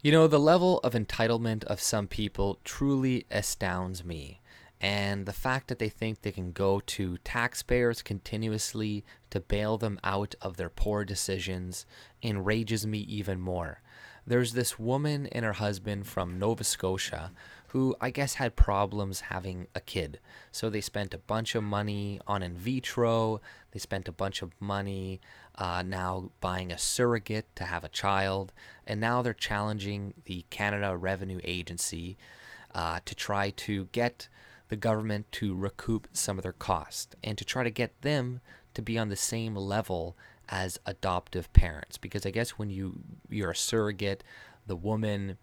You know, the level of entitlement of some people truly astounds me. And the fact that they think they can go to taxpayers continuously to bail them out of their poor decisions enrages me even more. There's this woman and her husband from Nova Scotia who I guess had problems having a kid. So they spent a bunch of money on in vitro. They spent a bunch of money now buying a surrogate to have a child. And now they're challenging the Canada Revenue Agency to try to get the government to recoup some of their costs and to try to get them to be on the same level as adoptive parents. Because I guess when you're a surrogate, the woman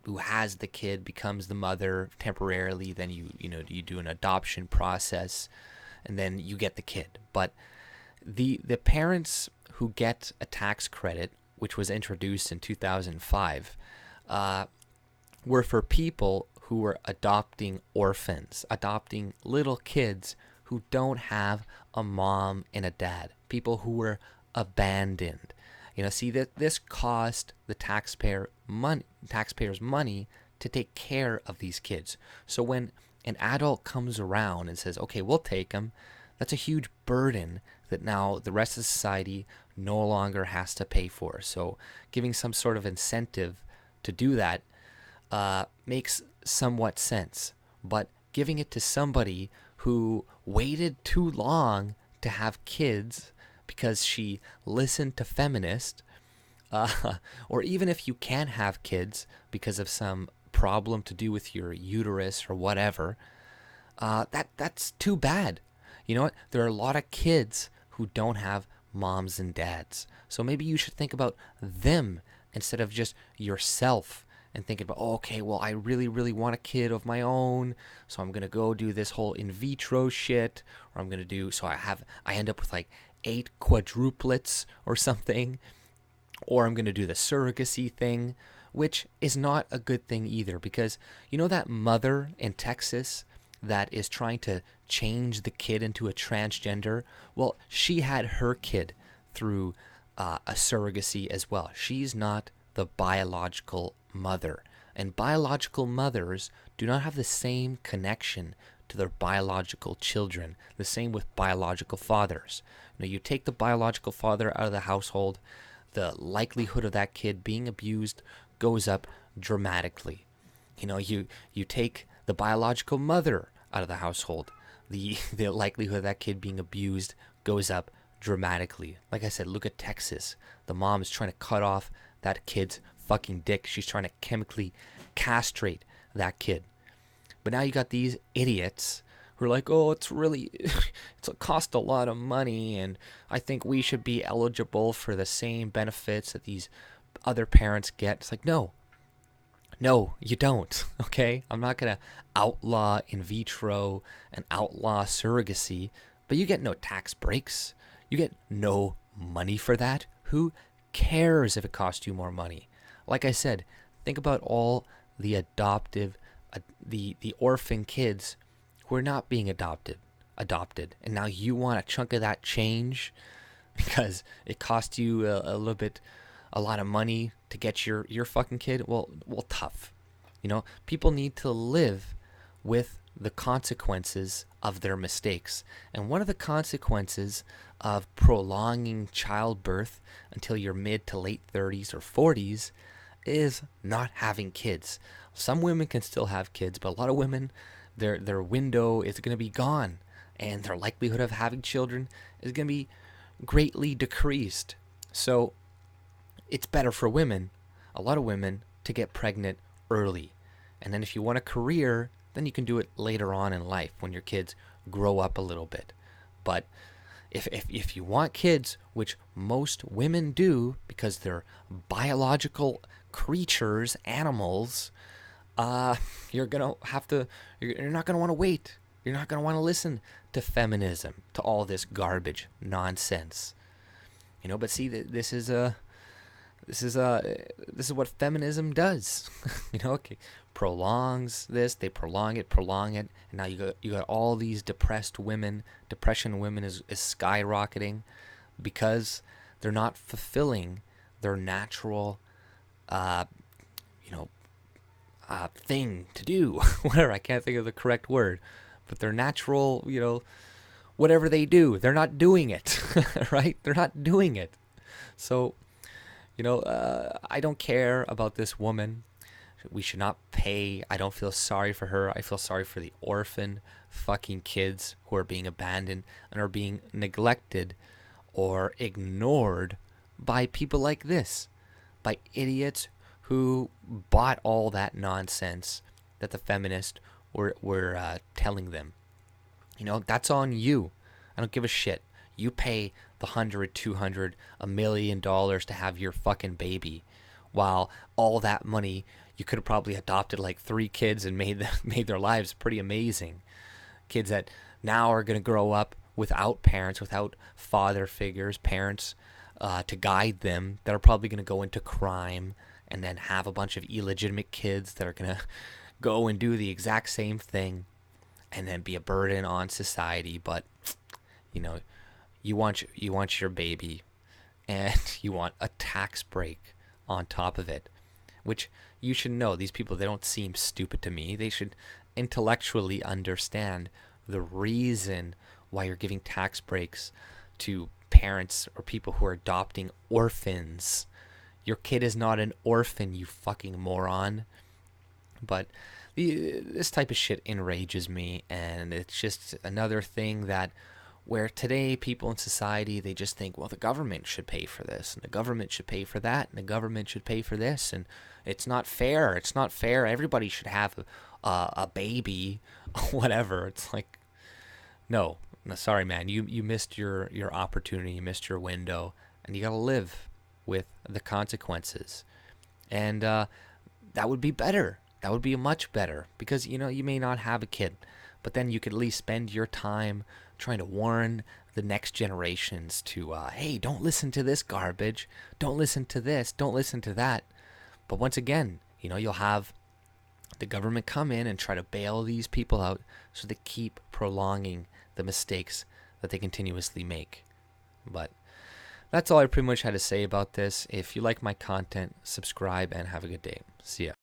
who has the kid becomes the mother temporarily. Then you do an adoption process, and then you get the kid. But the parents who get a tax credit, which was introduced in 2005, were for people who were adopting orphans, adopting little kids who don't have a mom and a dad, people who were abandoned. See that this cost the taxpayers money to take care of these kids. So when an adult comes around and says, okay, we'll take them, that's a huge burden that now the rest of society no longer has to pay for. So giving some sort of incentive to do that makes somewhat sense. But giving it to somebody who waited too long to have kids because she listened to feminists, or even if you can have kids because of some problem to do with your uterus or whatever, that's too bad. You know what? There are a lot of kids who don't have moms and dads. So maybe you should think about them instead of just yourself and thinking about, oh, okay, well, I really, really want a kid of my own, so I'm going to go do this whole in vitro shit, or I'm going to do, so I end up with like 8 quadruplets or something, or I'm going to do the surrogacy thing, which is not a good thing either, because you know that mother in Texas that is trying to change the kid into a transgender? Well, she had her kid through a surrogacy as well. She's not the biological mother. And biological mothers do not have the same connection to their biological children. The same with biological fathers. You take the biological father out of the household, the likelihood of that kid being abused goes up dramatically. You take the biological mother out of the household, the likelihood of that kid being abused goes up dramatically. Like I said, look at Texas. The mom is trying to cut off that kid's fucking dick. She's trying to chemically castrate that kid. But now you got these idiots who are like, oh, it's cost a lot of money, and I think we should be eligible for the same benefits that these other parents get. It's like, no, you don't, okay? I'm not going to outlaw in vitro and outlaw surrogacy, but you get no tax breaks. You get no money for that. Who cares if it costs you more money? Like I said, think about all the adoptive, the orphan kids who are not being adopted, and now you want a chunk of that change because it cost you a lot of money to get your fucking kid. Well, tough. People need to live with the consequences of their mistakes. And one of the consequences of prolonging childbirth until your mid to late 30s or 40s is not having kids. Some women can still have kids, but a lot of women, their window is going to be gone, and their likelihood of having children is going to be greatly decreased. So it's better for women, a lot of women, to get pregnant early. And then if you want a career, then you can do it later on in life when your kids grow up a little bit. But if you want kids, which most women do because they're biological creatures, animals, you're not gonna want to wait. You're not gonna want to listen to feminism, to all this garbage nonsense. But see, this is what feminism does. Okay, prolongs this, they prolong it, and now you got all these depression women is skyrocketing because they're not fulfilling their natural thing to do. Whatever, I can't think of the correct word, but their natural, whatever they do, they're not doing it, right? They're not doing it. So, I don't care about this woman. We should not pay. I don't feel sorry for her. I feel sorry for the orphan fucking kids who are being abandoned and are being neglected or ignored by people like this, by idiots who bought all that nonsense that the feminists were telling them. That's on you. I don't give a shit. You pay the $100, $200, $1 million to have your fucking baby, while all that money you could have probably adopted like 3 kids and made their lives pretty amazing. Kids that now are going to grow up without parents, without father figures, parents to guide them, that are probably going to go into crime and then have a bunch of illegitimate kids that are going to go and do the exact same thing and then be a burden on society. But, you want your baby, and you want a tax break on top of it, which you should know. These people, they don't seem stupid to me. They should intellectually understand the reason why you're giving tax breaks to parents or people who are adopting orphans. Your kid is not an orphan, you fucking moron. But this type of shit enrages me, and it's just another thing that where today people in society, they just think, well, the government should pay for this, and the government should pay for that, and the government should pay for this, and it's not fair. It's not fair. Everybody should have a baby, whatever. It's like, no, sorry, man. You missed your opportunity. You missed your window, and you got to live with the consequences. And that would be better. That would be much better, because, you may not have a kid, but then you could at least spend your time trying to warn the next generations to, hey, don't listen to this garbage. Don't listen to this. Don't listen to that. But once again, you'll have the government come in and try to bail these people out, so they keep prolonging the mistakes that they continuously make. But that's all I pretty much had to say about this. If you like my content, subscribe and have a good day. See ya.